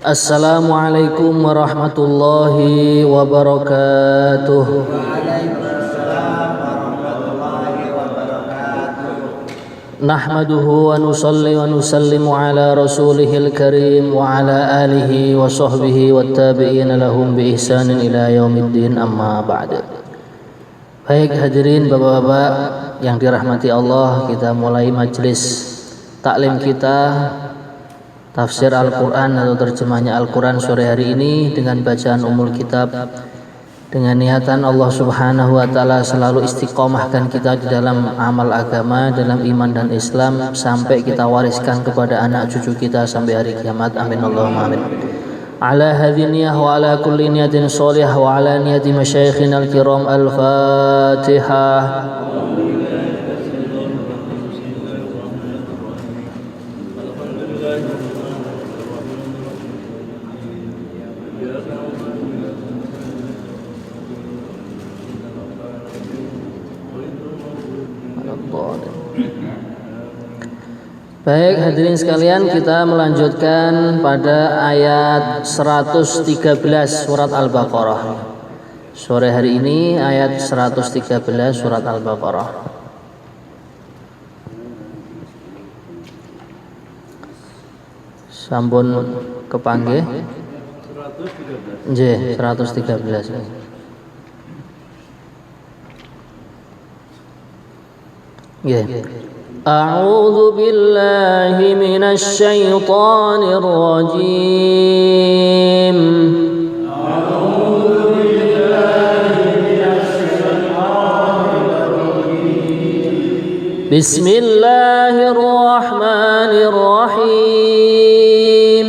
Assalamualaikum warahmatullahi wabarakatuh. Nahmaduhu wa nusalli wa nusallimu ala rasulihil karim wa ala alihi wa sahbihi wa tabi'ina lahum bi ihsanin ila yaumiddin, amma ba'd. Baik hadirin bapak-bapak yang dirahmati Allah, kita mulai majlis taklim kita tafsir Al-Quran atau terjemahnya Al-Quran sore hari ini dengan bacaan Ummul Kitab, dengan niatan Allah Subhanahu wa Ta'ala selalu istiqomahkan kita di dalam amal agama, dalam iman dan Islam, sampai kita wariskan kepada anak cucu kita sampai hari kiamat. Amin Allahumma amin. Ala hadhihi niyah wa ala kulli niyatin sholihah wa ala niyati masyayikhina al-kiram. Al-Fatihah. Baik hadirin sekalian, kita melanjutkan pada ayat 113 surat Al-Baqarah. Sore hari ini ayat 113 surat Al-Baqarah. Sampun kepanggih nggih 113. Nggih. أعوذ بالله من الشيطان الرجيم. بسم الله الرحمن الرحيم.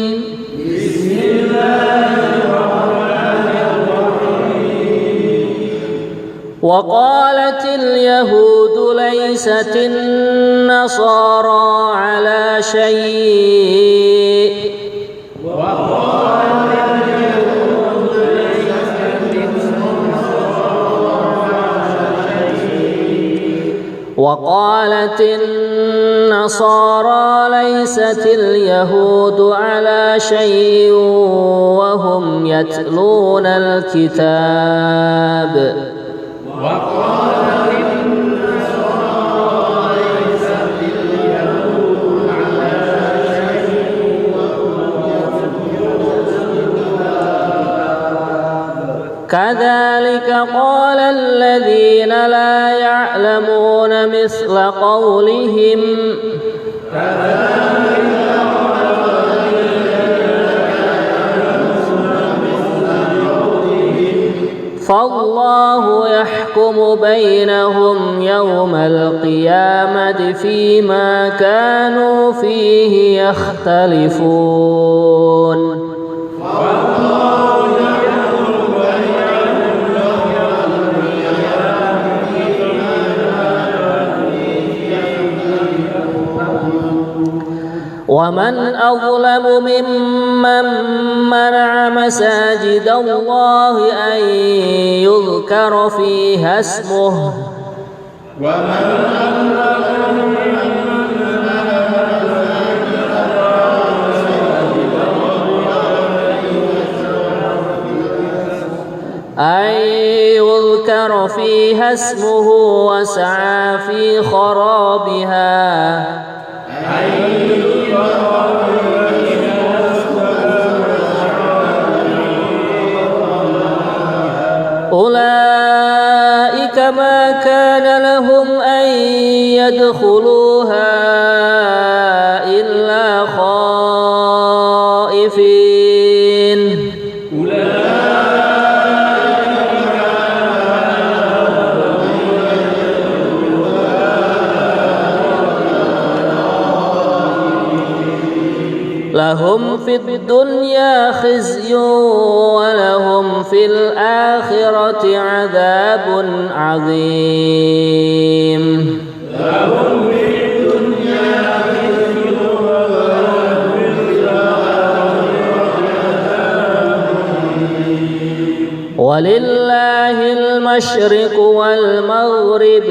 وقالت اليهود ليست النصارى على شيء وقالت النصارى ليست اليهود على شيء وهم يتلون الكتاب. كذلك قال الذين لا يعلمون مثل قولهم فالله يحكم بينهم يوم القيامة فيما كانوا فيه يختلفون. ومن أظلم ممن منع مساجد الله أن يذكر فيها اسمه وسعى في خرابها أولئك ما كان لهم أن يدخلوها إلا خائفين. لهم في الدنيا خزي ولهم في الآخرة عذاب عظيم. ولله المشرق والمغرب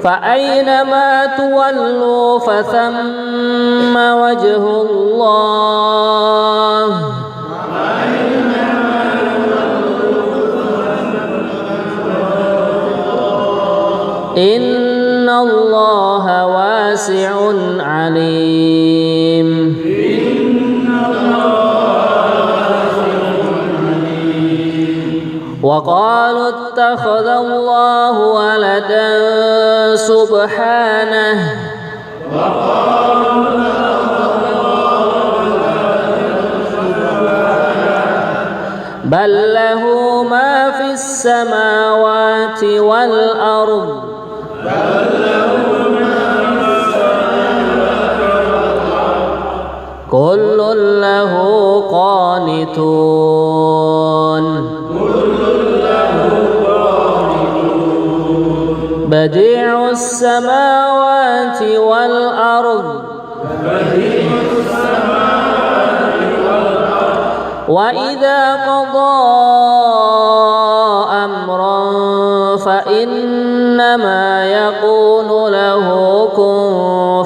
فأينما تولوا فثم وجه الله إن الله واسع عليم وقالوا اتخذ الله ولدا سبحانه بل له ما في السماوات والأرض كل له قانتون بديع السماوات والأرض وإذا قضى أمرا فإنما يقول له كن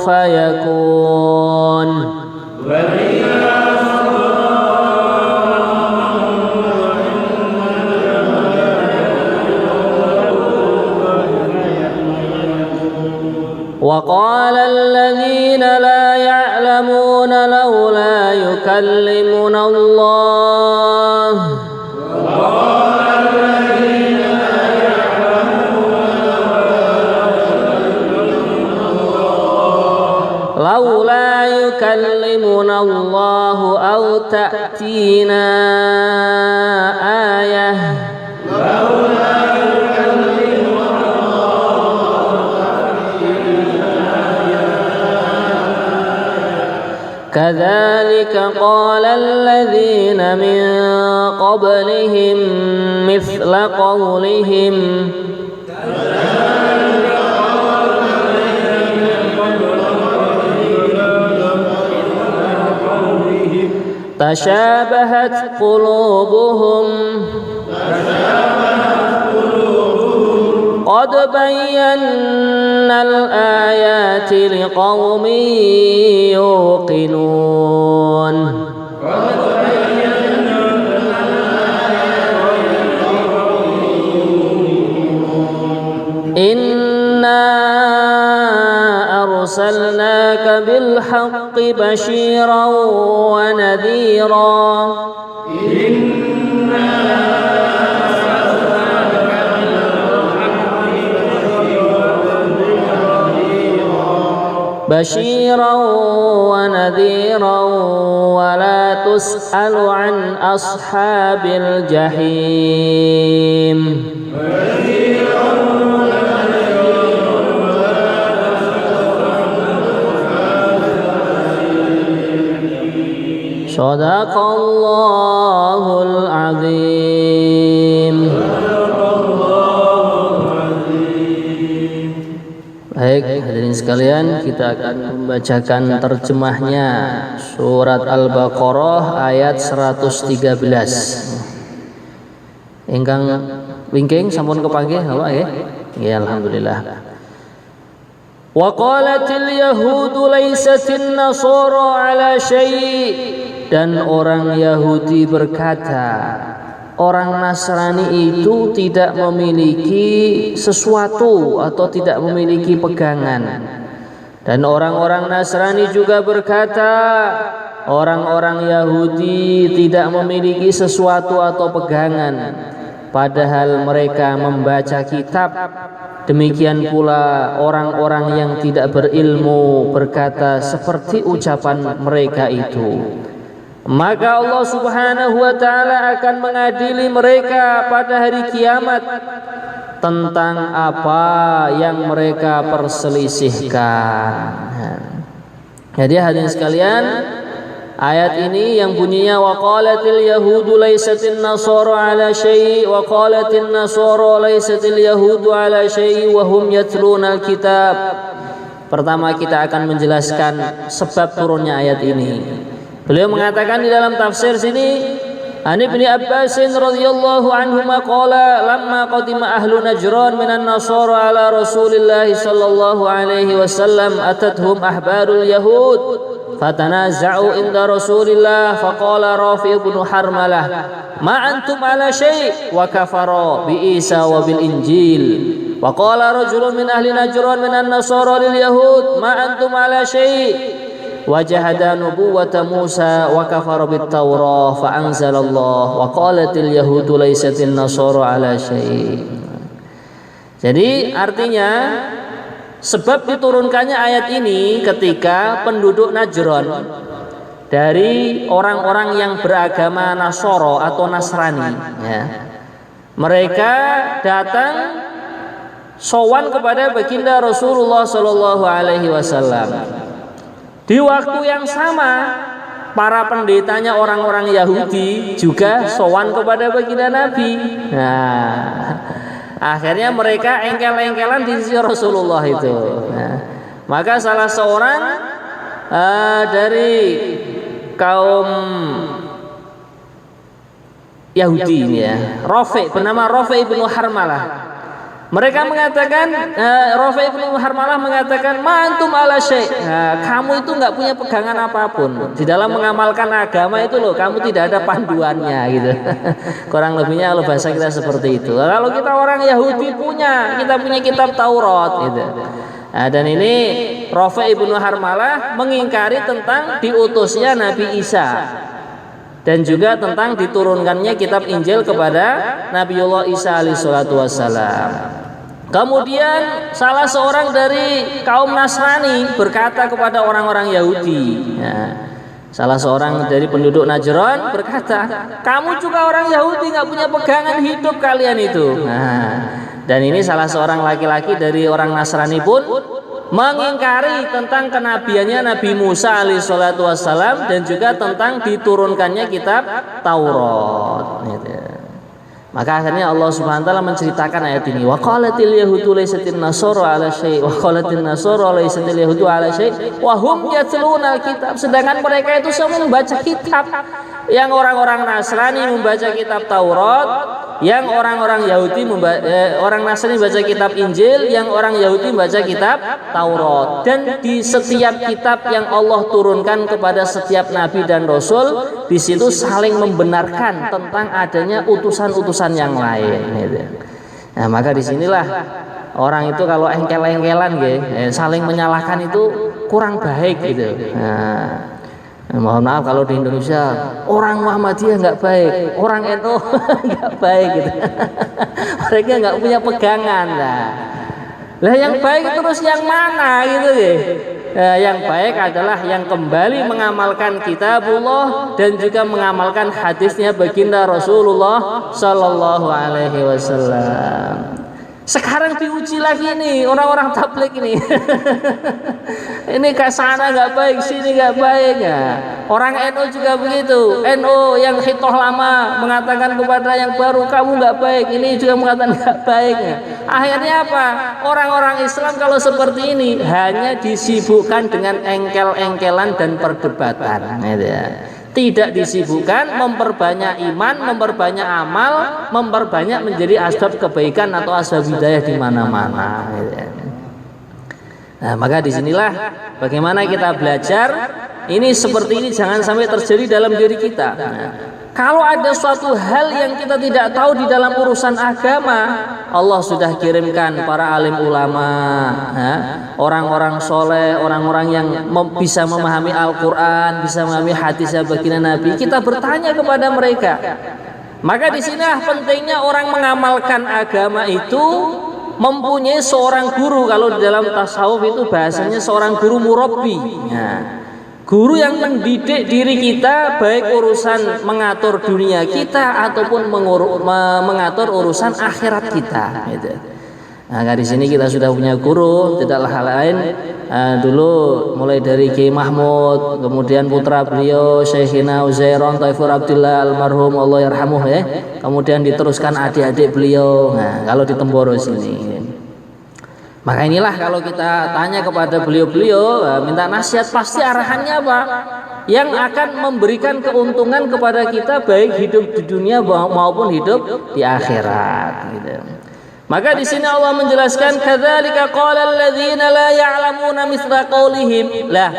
فيكون وقال الذين لا يعلمون لولا يكلمنا الله لولا يكلمنا الله أو تأتينا آية كذلك قال الذين من قبلهم مثل قولهم تشابهت قلوبهم قد بينا الآيات لقوم يوقنون إنا أرسلناك بالحق بشيرا ونذيرا بشيرا ونذيرا ولا تسأل عن أصحاب الجحيم صدق الله العظيم. Baik, hadirin sekalian, kita akan membacakan terjemahnya surat Al-Baqarah ayat 113. Ingkang wingking sampun kepanggih apa ya? Ya, alhamdulillah. Wa qalatil yahudu laysatin nasara ala syai', dan orang Yahudi berkata, orang Nasrani itu tidak memiliki sesuatu atau tidak memiliki pegangan. Dan orang-orang Nasrani juga berkata, orang-orang Yahudi tidak memiliki sesuatu atau pegangan, padahal mereka membaca kitab. Demikian pula orang-orang yang tidak berilmu berkata seperti ucapan mereka itu. Maka Allah Subhanahu wa ta'ala akan mengadili mereka pada hari kiamat tentang apa yang mereka perselisihkan. Jadi hadirin sekalian, ayat ini yang bunyinya wa qalatil yahudu laysatin nasara ala syai' wa qalatin nasara laysatil yahudu ala syai' wa hum yatluna alkitab. Pertama kita akan menjelaskan sebab turunnya ayat ini. Beliau mengatakan di dalam tafsir sini, An Ibnu Abbas radhiyallahu anhuma qala lamma qadima ahlu Najran minan Nasara ala Rasulillah sallallahu alaihi wasallam atathum ahbarul yahud fatanaza'u inda Rasulillah faqala Rafi' ibn Harmalah ma antum ala syai' wa kafara bi Isa wa bil Injil wa qala rajulun min ahli Najran minan Nasara lil yahud ma antum ala syai' wajahada nubuwata Musa wa kafara bit Taurah fa anzalallah wa qalatil yahudu laysatin nasara ala syai'. Jadi artinya sebab diturunkannya ayat ini ketika penduduk Najran dari orang-orang yang beragama Nasoro atau Nasrani ya, mereka datang sowan kepada baginda Rasulullah sallallahu alaihi wasallam. Di waktu yang sama para pendetanya orang-orang Yahudi juga sowan kepada baginda Nabi. Nah, akhirnya mereka engkel-engkelan di sisi Rasulullah itu. Nah, maka salah seorang dari kaum Yahudi ini ya, bernama Rafi' ibn Harmalah. Mereka mengatakan, Rafi' ibn Harmalah mengatakan, mantum ala syai'. Kamu itu nggak punya pegangan apapun di dalam mengamalkan agama itu loh. Kamu tidak ada panduannya gitu. Kurang lebihnya kalau bahasa kita seperti itu. Kalau kita orang Yahudi kita punya kitab Taurat gitu. Nah, dan ini Rafi' ibn Harmalah mengingkari tentang diutusnya Nabi Isa dan juga tentang diturunkannya kitab Injil kepada Nabiullah Isa alaihi salatu wassalam. Kemudian salah seorang dari kaum Nasrani berkata kepada orang-orang Yahudi ya, salah seorang dari penduduk Najran berkata, kamu juga orang Yahudi nggak punya pegangan hidup kalian itu. Nah, dan ini salah seorang laki-laki dari orang Nasrani pun mengingkari tentang kenabiannya Nabi Musa alaihissalatu wassalam dan juga tentang diturunkannya kitab Taurat gitu. Maka akhirnya Allah Subhanahu wa taala menceritakan ayat ini, wa qalatil yahudu laysatin nasara ala syai' wa qalatin nasara laysatil yahudu ala syai' wa hum yatluna kitab. Sedangkan mereka itu semua membaca kitab. Yang orang-orang Nasrani membaca kitab Taurat, yang orang-orang Yahudi orang Nasrani membaca kitab Injil, yang orang Yahudi membaca kitab Taurat. Dan di setiap kitab yang Allah turunkan kepada setiap nabi dan rasul, di situ saling membenarkan tentang adanya utusan-utusan yang lain gitu. Nah, maka disinilah orang itu kalau engkel-engkelan saling menyalahkan itu kurang baik gitu. Mohon maaf kalau di Indonesia orang Muhammadiyah nggak baik, orang NU nggak baik gitu. Mereka nggak punya pegangan lah. Lah yang baik terus yang mana gitu ya? Yang baik adalah yang kembali mengamalkan kitabullah dan juga mengamalkan hadisnya baginda Rasulullah sallallahu alaihi wasallam. Sekarang diuji lagi nih orang-orang tabligh ini. Ini ke sana nggak baik, sini nggak baik ya. Orang NU juga begitu. NU yang hitoh lama mengatakan kepada yang baru kamu nggak baik, ini juga mengatakan nggak baik ya. Akhirnya apa? Orang-orang Islam kalau seperti ini hanya disibukkan dengan engkel-engkelan dan perdebatan, gitu ya. Tidak disibukkan memperbanyak iman, memperbanyak amal, memperbanyak menjadi asbab kebaikan atau asbab hidayah di mana-mana. Nah, maka disinilah bagaimana kita belajar ini seperti ini jangan sampai terjadi dalam diri kita. Nah, kalau ada suatu hal yang kita tidak tahu di dalam urusan agama, Allah sudah kirimkan para alim ulama, orang-orang soleh, orang-orang yang bisa memahami Al-Quran, bisa memahami hadisnya baginda Nabi. Kita bertanya kepada mereka. Maka di sinilah pentingnya orang mengamalkan agama itu mempunyai seorang guru. Kalau di dalam tasawuf itu bahasanya seorang guru murabbi. Guru yang mendidik diri kita baik urusan mengatur dunia kita ataupun mengatur urusan akhirat kita gitu. Nah, di sini kita sudah punya guru, tidaklah hal lain dulu mulai dari Kiai Mahmud, kemudian putra beliau Syekhina Uzairon Taifur Abdullah almarhum Allah yarhamuh ya. Kemudian diteruskan adik-adik beliau. Nah, kalau di Temboro sini. Maka inilah kalau kita tanya kepada beliau-beliau minta nasihat pasti arahannya apa? yang akan memberikan keuntungan kepada kita baik hidup di dunia maupun hidup di akhirat gitu. Maka di sini Allah menjelaskan kadzalika qala alladzina la ya'lamuna mithla qaulihim. Lah,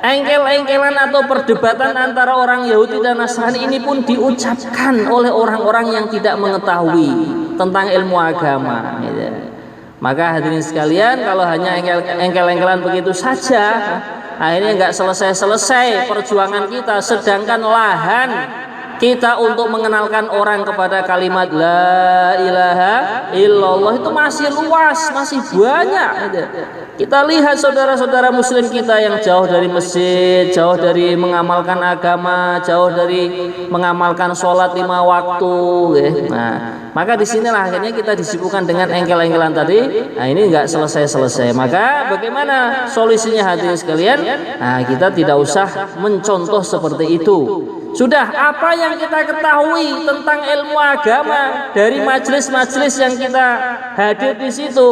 engkel-engkelan atau perdebatan antara orang Yahudi dan Nasrani ini pun diucapkan oleh orang-orang yang tidak mengetahui tentang ilmu agama gitu. Maka hadirin sekalian, kalau hanya engkel-engkelan begitu saja, akhirnya enggak selesai-selesai perjuangan kita, sedangkan lahan kita untuk mengenalkan orang kepada kalimat la ilaha illallah itu masih luas, masih banyak. Kita lihat saudara-saudara muslim kita yang jauh dari masjid, jauh dari mengamalkan agama, jauh dari mengamalkan sholat 5 waktu. Nah, maka disinilah akhirnya kita disibukkan dengan engkel-engkelan tadi. Nah, ini enggak selesai-selesai. Maka bagaimana solusinya hadirin sekalian? Nah, kita tidak usah mencontoh seperti itu. Sudah apa yang kita ketahui tentang ilmu agama dari majelis-majelis yang kita hadir di situ,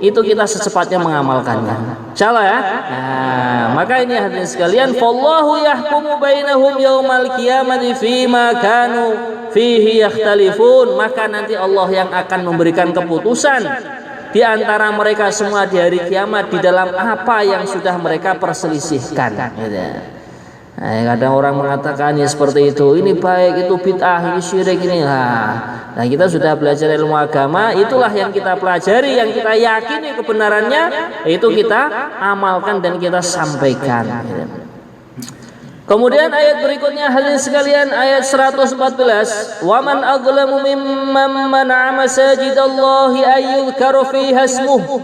itu kita secepatnya mengamalkannya. Insyaallah ya. Nah, maka ini hadirin sekalian, fallahu yahkumu bainahum yaumal qiyamati fima kanu fihi yakhtalifun. Maka nanti Allah yang akan memberikan keputusan di antara mereka semua di hari kiamat di dalam apa yang sudah mereka perselisihkan. Nah, kadang orang mengatakan ya seperti itu, ini baik, itu bid'ah, ini syirik, ini lah. Nah, kita sudah belajar ilmu agama, itulah yang kita pelajari, yang kita yakini kebenarannya, itu kita amalkan dan kita sampaikan. Kemudian ayat berikutnya hadirin sekalian, ayat 114, wa man aghlamu mimman mana'a masajidallahi ayyudhkara fiha ismuhu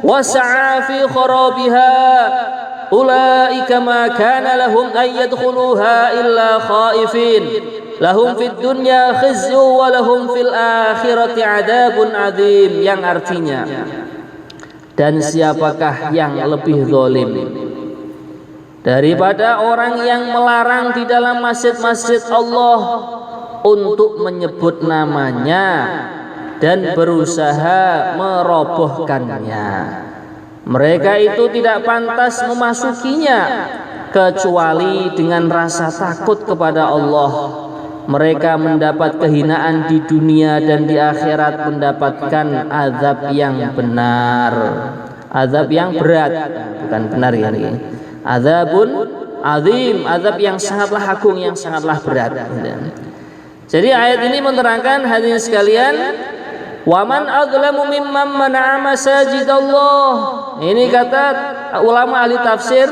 wa sa'a fi kharabiha ulaika ma kana lahum an yadkhuluha illa khaifin lahum fid dunya khizyu wa lahum fil akhirati adzabun adzim, yang artinya, dan siapakah yang lebih zalim daripada orang yang melarang di dalam masjid-masjid Allah untuk menyebut namanya dan berusaha merobohkannya. Mereka itu tidak pantas memasukinya kecuali dengan rasa takut kepada Allah. Mereka mendapat kehinaan di dunia dan di akhirat mendapatkan azab yang benar, azab yang berat, bukan benar ya ini. Azabun azim, azab yang sangatlah agung, yang sangatlah berat. Jadi ayat ini menerangkan hadirin sekalian, waman aghlamu mimman mana'a masajidallah. Ini kata ulama ahli tafsir.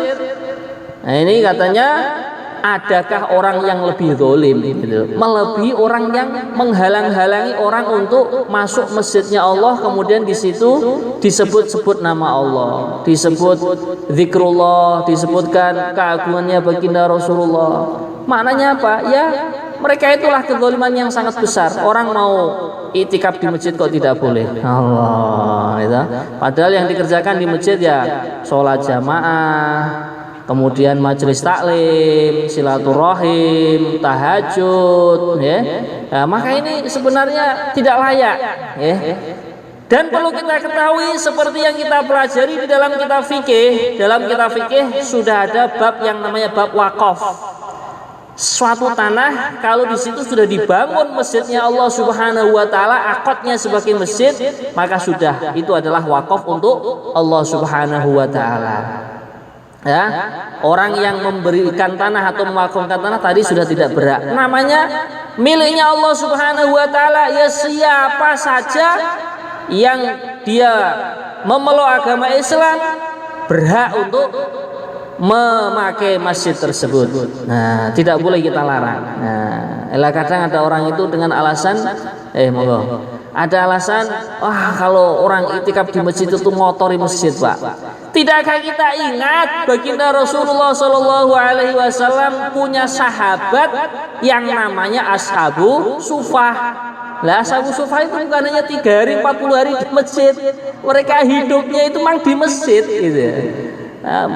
Nah, ini katanya, adakah orang yang lebih zalim gitu, melebihi orang yang menghalang-halangi orang untuk masuk masjidnya Allah, kemudian di situ disebut-sebut nama Allah, disebut zikrullah, disebutkan keagungannya baginda Rasulullah. Maknanya apa? Ya, mereka itulah kezaliman yang sangat besar. Orang mau itikaf di masjid kok tidak boleh. Allah, itu. Padahal yang dikerjakan di masjid ya sholat jamaah, kemudian majelis taklim, silaturahim, tahajud, ya. Nah, maka ini sebenarnya tidak layak, ya. Dan perlu kita ketahui seperti yang kita pelajari di dalam kitab fikih. Dalam kitab fikih sudah ada bab yang namanya bab wakaf. Suatu tanah kalau di situ sudah dibangun masjidnya Allah Subhanahu wa taala, akadnya sebagai masjid, maka sudah itu adalah wakaf untuk Allah Subhanahu wa taala. Ya, orang yang memberikan tanah atau mewakafkan tanah tadi sudah tidak berhak. Namanya miliknya Allah Subhanahu wa taala. Ya, siapa saja yang dia memeluk agama Islam berhak untuk memakai masjid tersebut. Nah, tidak boleh kita larang. Nah, kadang ada orang itu dengan alasan monggo. Ada alasan, wah kalau orang itikaf di masjid itu ngotori masjid, Pak. Tidakkah kita ingat baginda Rasulullah Shallallahu Alaihi Wasallam punya sahabat yang namanya Ashabu Sufah. Lah, Ashabu Sufah itu bukan hanya 3 hari 40 hari di masjid. Mereka hidupnya itu memang di masjid gitu.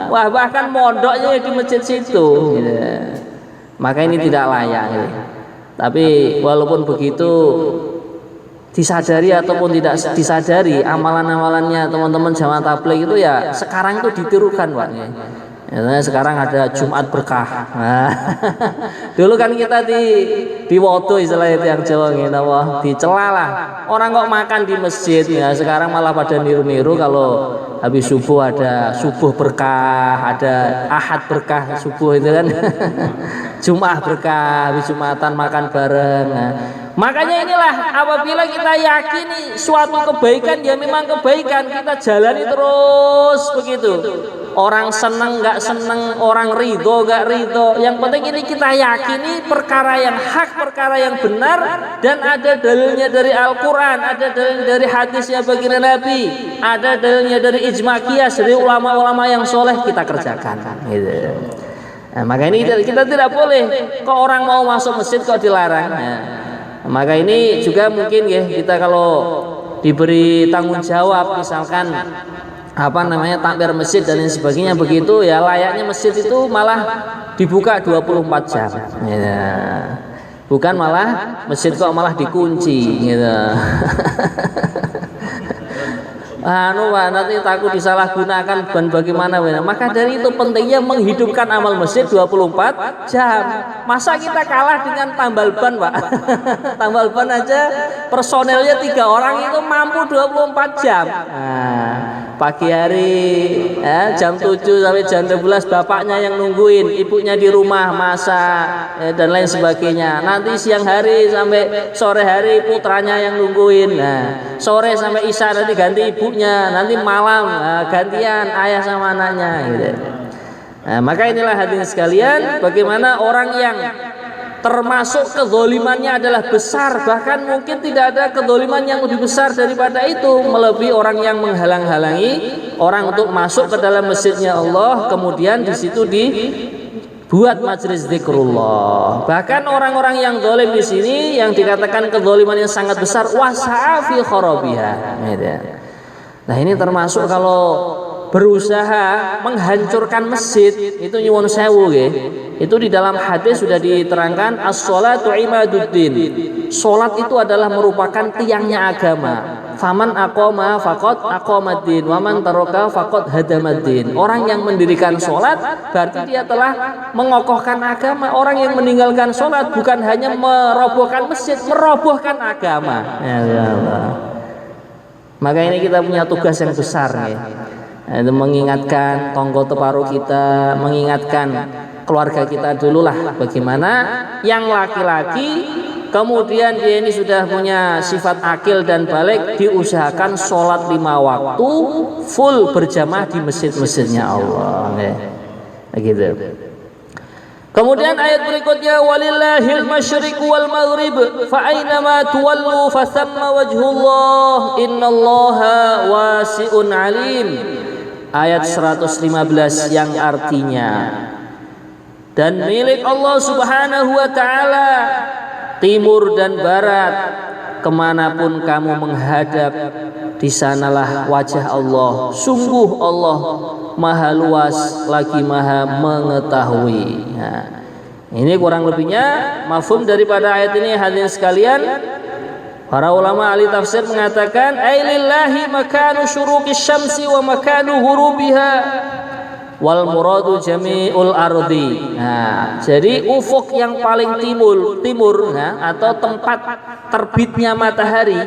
Wah, bahkan mondoknya di masjid situ gitu. Maka ini tidak layak gitu. Tapi walaupun begitu, disadari ataupun tidak disadari, amalan-amalannya teman-teman jamaah tabligh itu ya sekarang itu ditirukan, Pak. Ya, sekarang ada Jumat berkah. Nah, dulu kan kita di wodo istilahnya yang Jawa ngene apa, dicela lah. Orang kok makan di masjid ya, sekarang malah pada niru-niru kalau habis subuh ada subuh berkah, ada Ahad berkah subuh itu kan. Jumat berkah, habis Jumatan makan bareng. Nah, makanya inilah apabila kita yakini suatu kebaikan ya memang kebaikan, kita jalani terus begitu. Orang senang nggak senang, orang ridho nggak ridho, yang penting ini kita yakini perkara yang hak, perkara yang benar, dan ada dalilnya dari Al-Quran, ada dalil dari hadisnya baginda Nabi, ada dalilnya dari ijma qiyas dari ulama-ulama yang soleh, kita kerjakan gitu. Nah, maka ini kita tidak boleh kok orang mau masuk masjid kok dilarang. Nah, maka ini juga mungkin ya kita kalau diberi tanggung jawab misalkan takbir masjid dan lain sebagainya begitu ya, layaknya masjid itu malah dibuka 24 jam ya. Bukan malah masjid kok malah dikunci gitu. Nanti takut disalahgunakan dan bagaimana. Maka dari itu pentingnya menghidupkan amal masjid 24 jam. Masa kita kalah dengan tambal ban, Pak? Tambal ban aja personelnya 3 orang itu mampu 24 jam. Nah, pagi hari jam 7 sampai jam 12 bapaknya yang nungguin, ibunya di rumah masak dan lain sebagainya. Nanti siang hari sampai sore hari putranya yang nungguin. Nah, sore sampai isya nanti ganti ibunya, nanti malam gantian ayah sama anaknya gitu. Nah, maka inilah hadirin sekalian, bagaimana orang yang termasuk kezolimannya adalah besar, bahkan mungkin tidak ada kezoliman yang lebih besar daripada itu, melebihi orang yang menghalang-halangi orang untuk masuk ke dalam masjidnya Allah, kemudian di situ dibuat majelis zikrullah. Bahkan orang-orang yang zalim di sini yang dikatakan kezoliman yang sangat besar, wasa'a fi kharabiha. Nah, ini termasuk kalau berusaha menghancurkan masjid itu nyuwun sewu nggih. Itu di dalam hadis sudah diterangkan as-sholatu imaduddin. Salat itu adalah merupakan tiangnya agama. Faman aqama faqad aqamaddin wa man taraka faqad hadamaddin. Orang yang mendirikan salat berarti dia telah mengokohkan agama. Orang yang meninggalkan salat bukan hanya merobohkan masjid, merobohkan agama. Ya Allah. Maka ini kita punya tugas yang besar nih. Itu mengingatkan tonggo teparu kita, mengingatkan keluarga kita dululah bagaimana yang laki-laki kemudian dia ini sudah punya sifat akil dan balik, diusahakan sholat 5 waktu full berjamaah di masjid-masjidnya Allah gitu. Kemudian ayat berikutnya walillahil masyriq wal maghrib fa aynama tuwallu fa thamma wajhullah innallaha wasi'un alim. Ayat 115 yang artinya, dan milik Allah subhanahu wa ta'ala timur dan barat, kemanapun kamu menghadap di sanalah wajah Allah. Sungguh Allah maha luas lagi maha mengetahui. Nah, ini kurang lebihnya mafhum daripada ayat ini hadirin sekalian. Para ulama ahli tafsir mengatakan ailillahi makanu syuruqis syamsi wa makanu ghurubiha wal muradu jami'ul ardi. Nah, jadi ufuk yang paling timur atau tempat terbitnya matahari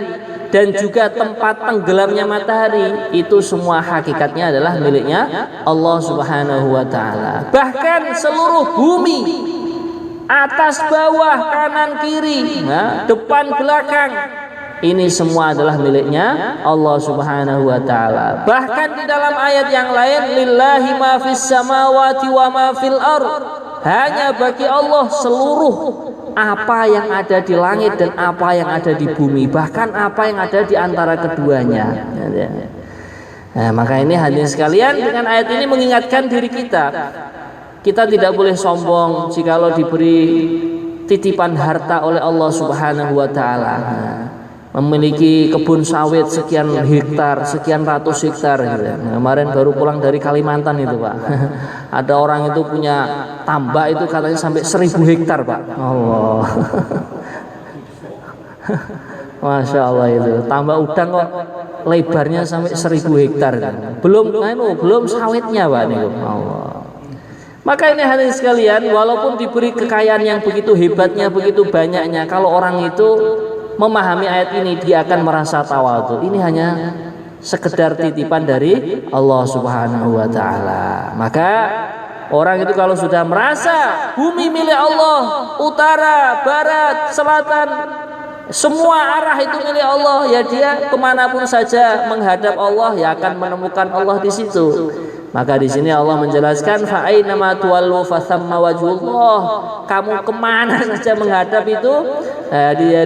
dan juga tempat tenggelamnya matahari itu semua hakikatnya adalah miliknya Allah Subhanahu wa taala. Bahkan seluruh bumi, atas bawah, kanan kiri, depan belakang, ini semua adalah miliknya Allah Subhanahu wa taala. Bahkan di dalam ayat yang lain lillahi ma fis samawati wa ma fil ard. Hanya bagi Allah seluruh apa yang ada di langit dan apa yang ada di bumi, bahkan apa yang ada di antara keduanya. Nah, maka ini hadirin sekalian, dengan ayat ini mengingatkan diri kita. Kita tidak boleh sombong jikalau diberi titipan harta oleh Allah Subhanahu wa taala. Memiliki kebun sawit sekian hektar, sekian ratus hektar gitu. Kemarin baru pulang dari Kalimantan itu, Pak. Ada orang itu punya tambak itu katanya sampai 1000 hektar, Pak. Allah. Masya Allah itu. Tambak udang kok lebarnya sampai 1000 hektar. Belum sawitnya, Pak, nih. Allah. Maka ini hadirin sekalian, walaupun diberi kekayaan yang begitu hebatnya, begitu banyaknya, kalau orang itu memahami ayat ini, dia akan merasa tawadhu. Ini hanya sekedar titipan dari Allah Subhanahu wa taala. Maka orang itu kalau sudah merasa bumi milik Allah, utara, barat, selatan, semua arah itu milik Allah, ya dia kemanapun saja menghadap Allah, ya akan menemukan Allah di situ. Maka di sini Allah menjelaskan, fa ainama tuwallu fathamma wajhullah. Kamu kemana saja menghadap itu,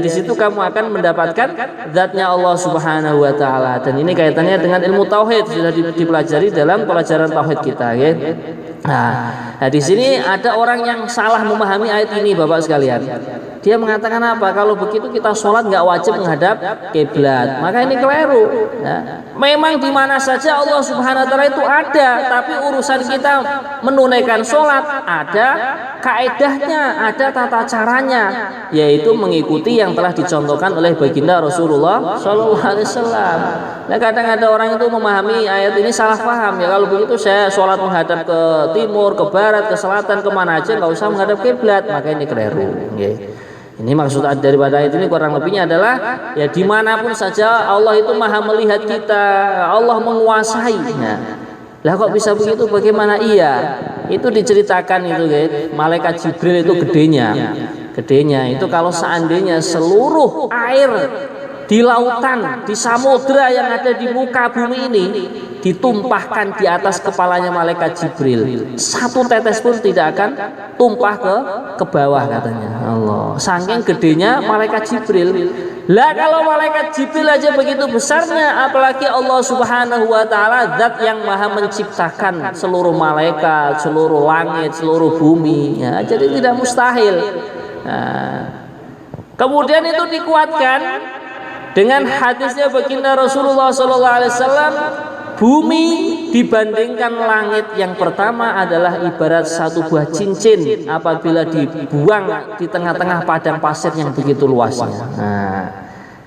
di situ kamu akan mendapatkan zatnya Allah Subhanahu wa taala. Dan ini kaitannya dengan ilmu tauhid, sudah dipelajari dalam pelajaran tauhid kita, ya. Nah, di sini ada orang yang salah memahami ayat ini, Bapak sekalian. Dia mengatakan apa? Kalau begitu kita sholat nggak wajib menghadap kiblat. Maka ini keliru. Ya. Memang di mana saja Allah Subhanahu Wa Taala itu ada, tapi urusan kita menunaikan sholat ada kaedahnya, ada tata caranya, yaitu mengikuti yang telah dicontohkan oleh baginda Rasulullah Shallallahu Alaihi Wasallam. Nah, kadang ada orang itu memahami ayat ini salah paham. Ya kalau begitu saya sholat menghadap ke timur, ke barat, ke selatan, kemana aja nggak usah menghadap kiblat. Maka ini keliru. Okay. Ini maksud daripada ayat ini kurang lebihnya adalah ya dimanapun saja Allah itu maha melihat kita, Allah menguasai. Nah, lah kok bisa begitu? Bagaimana? Iya, itu diceritakan itu, guys. Malaikat Jibril itu gedenya itu kalau seandainya seluruh air di lautan, di samudra yang ada di muka bumi ini ditumpahkan di atas kepalanya malaikat Jibril, satu tetes pun tidak akan tumpah ke bawah, katanya Allah. Saking gedenya malaikat Jibril. Lah kalau malaikat Jibril aja begitu besarnya, apalagi Allah Subhanahu wa taala, zat yang maha menciptakan seluruh malaikat, seluruh langit, seluruh bumi, ya, jadi tidak mustahil. Nah, kemudian itu dikuatkan dengan hadisnya baginda Rasulullah sallallahu alaihi wasallam, bumi dibandingkan langit yang pertama adalah ibarat satu buah cincin apabila dibuang di tengah-tengah padang pasir yang begitu luasnya. Nah,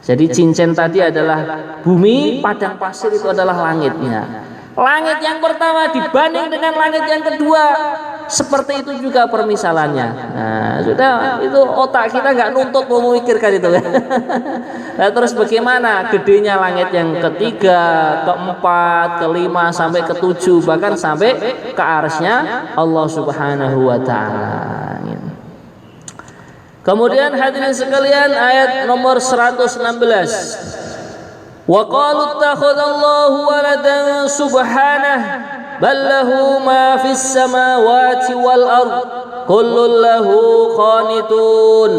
jadi cincin tadi adalah bumi, padang pasir itu adalah langitnya. Langit yang pertama dibanding dengan langit yang kedua, seperti itu juga permisalannya. Nah, sudah itu otak kita nggak nuntut mau memikirkan itu. Nah, terus bagaimana gedenya langit yang ketiga, keempat, kelima sampai ketujuh, bahkan sampai ke arsy-Nya Allah Subhanahu wa taala. Kemudian hadirin sekalian, ayat nomor 116. Wa qalu ittakhadallahu waladan subhanahu bal lahu ma fis samawati wal ard kullun lahu qanitun,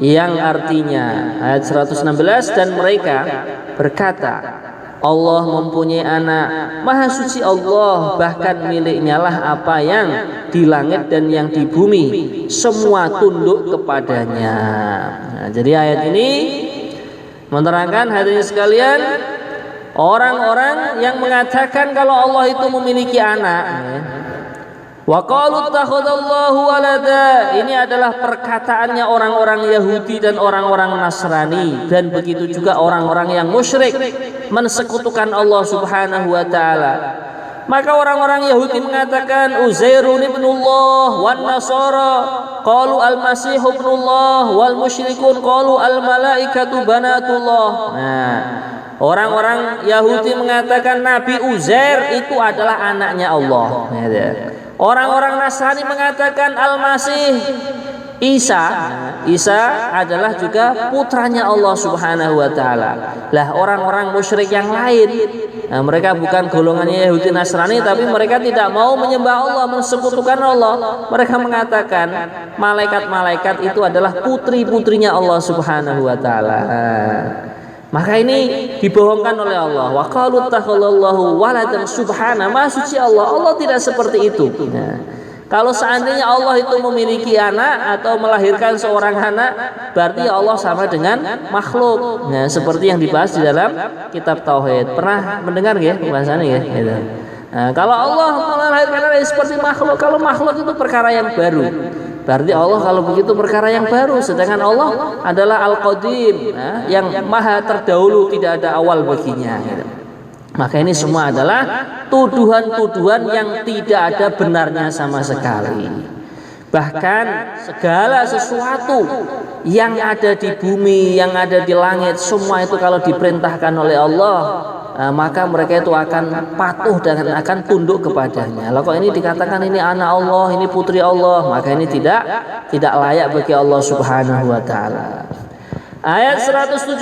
yang artinya ayat 116, dan mereka berkata Allah mempunyai anak, maha suci Allah, bahkan miliknya lah apa yang di langit dan yang di bumi, semua tunduk kepadanya. Nah, jadi ayat ini menerangkan hadirin sekalian, orang-orang yang mengatakan kalau Allah itu memiliki anak, wa qalu ittakhadallahu walada, ini adalah perkataannya orang-orang Yahudi dan orang-orang Nasrani, dan begitu juga orang-orang yang musyrik mensekutukan Allah Subhanahu wa taala. Maka orang-orang Yahudi mengatakan Uzairun ibnullah, wan Nasara qalu al-Masih ibnullah, wal musyrikun qalu al-malaikatu banatullah. Nah, orang-orang Yahudi mengatakan Nabi Uzair itu adalah anaknya Allah. Orang-orang Nasrani mengatakan Al-Masih Isa adalah juga putranya Allah Subhanahu wa taala. Lah orang-orang musyrik yang lain, nah, mereka bukan golongannya Yahudi Nasrani, tapi mereka tidak mau menyembah Allah, mensekutukan Allah. Mereka mengatakan malaikat-malaikat itu adalah putri-putrinya Allah Subhanahu wa taala. Maka ini dibohongkan oleh Allah. Wa qalu ittakhadallahu waladan subhanahu, maha suci Allah. Allah tidak seperti itu. Nah, kalau seandainya Allah itu memiliki anak atau melahirkan seorang anak, berarti Allah sama dengan makhluk. Nah, seperti yang dibahas di dalam kitab Tauhid. Pernah mendengar ya pembahasannya ya? Gitu. Nah, kalau Allah melahirkan anak seperti makhluk, kalau makhluk itu perkara yang baru, berarti Allah kalau begitu perkara yang baru. Sedangkan Allah adalah Al-Qadim, yang maha terdahulu, tidak ada awal baginya. Gitu. Maka ini semua adalah tuduhan-tuduhan yang tidak ada benarnya sama sekali. Bahkan segala sesuatu yang ada di bumi, yang ada di langit, semua itu kalau diperintahkan oleh Allah, maka mereka itu akan patuh dan akan tunduk kepadanya. Lalu kok ini dikatakan ini anak Allah, ini putri Allah, maka ini tidak layak bagi Allah Subhanahu wa taala. Ayat 117,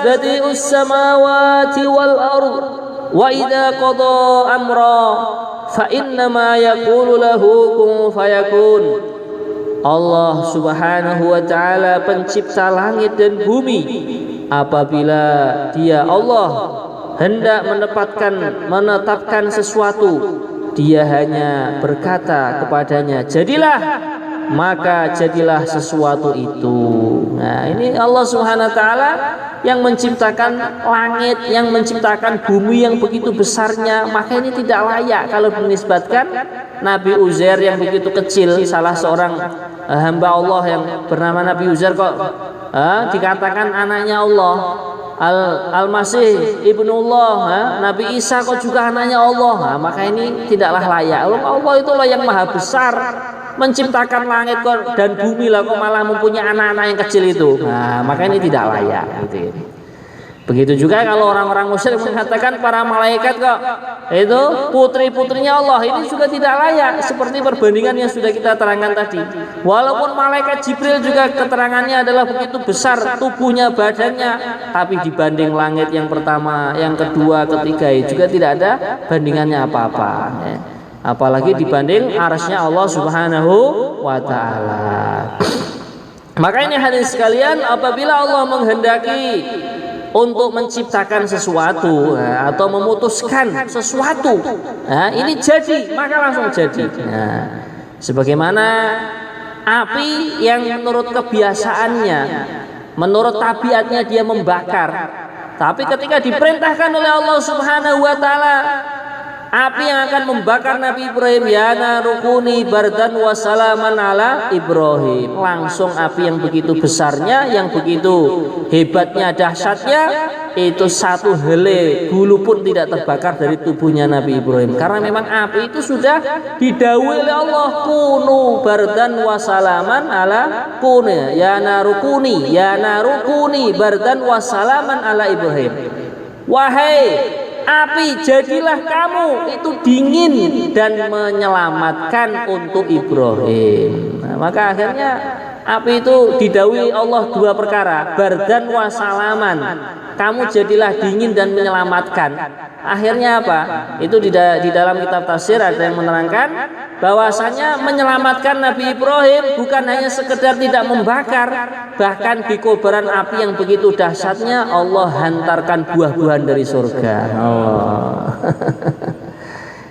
Badi'us samawati wal ardh wa idza qada amra fa innama yaqulu lahu kun fayakun. Allah Subhanahu wa taala pencipta langit dan bumi. Apabila Dia Allah hendak menetapkan sesuatu, Dia hanya berkata kepadanya, jadilah, maka jadilah sesuatu itu. Nah, ini Allah Subhanahu wa taala yang menciptakan langit, yang menciptakan bumi yang begitu besarnya, maka ini tidak layak kalau dinisbatkan Nabi Uzair yang begitu kecil, salah seorang hamba Allah yang bernama Nabi Uzair kok dikatakan anaknya Allah. Al-Masih Ibnullah, Nabi Isa kok juga anaknya Allah. Maka ini tidaklah layak. Allah itulah yang maha besar, menciptakan langit dan bumi lah, kok malah mempunyai anak-anak yang kecil itu. Nah, maka ini tidak layak gitu. Begitu juga kalau orang-orang musyrik mengatakan para malaikat kok itu putri-putrinya Allah, ini juga tidak layak, seperti perbandingan yang sudah kita terangkan tadi. Walaupun malaikat Jibril juga keterangannya adalah begitu besar tubuhnya, badannya, tapi dibanding langit yang pertama, yang kedua, ketiga juga tidak ada bandingannya apa-apa. Apalagi dibanding arsy-Nya Allah Subhanahu wa taala. Maka ini hadirin sekalian, apabila Allah menghendaki untuk menciptakan sesuatu atau memutuskan sesuatu, ini jadi, maka langsung jadi. Sebagaimana api yang menurut kebiasaannya, menurut tabiatnya dia membakar, tapi ketika diperintahkan oleh Allah Subhanahu wa taala, api yang akan membakar Nabi Ibrahim, ya narukuni bardan wa salaman ala Ibrahim, langsung api yang begitu besarnya, yang begitu hebatnya, dahsyatnya, itu satu helai bulu pun tidak terbakar dari tubuhnya Nabi Ibrahim, karena memang api itu sudah didhawuhi oleh Allah, kunu bardan wa salaman ala kunu, ya narukuni bardan wa salaman ala Ibrahim. Wahai api, jadilah kamu itu dingin dan menyelamatkan untuk Ibrahim. Maka akhirnya api itu didhawuhi Allah dua perkara, bardan wa salaman, kamu jadilah dingin dan menyelamatkan. Akhirnya apa? Itu di dalam kitab tafsir ada yang menerangkan bahwasanya menyelamatkan Nabi Ibrahim bukan hanya sekedar tidak membakar, bahkan di kobaran api yang begitu dahsyatnya Allah hantarkan buah-buahan dari surga.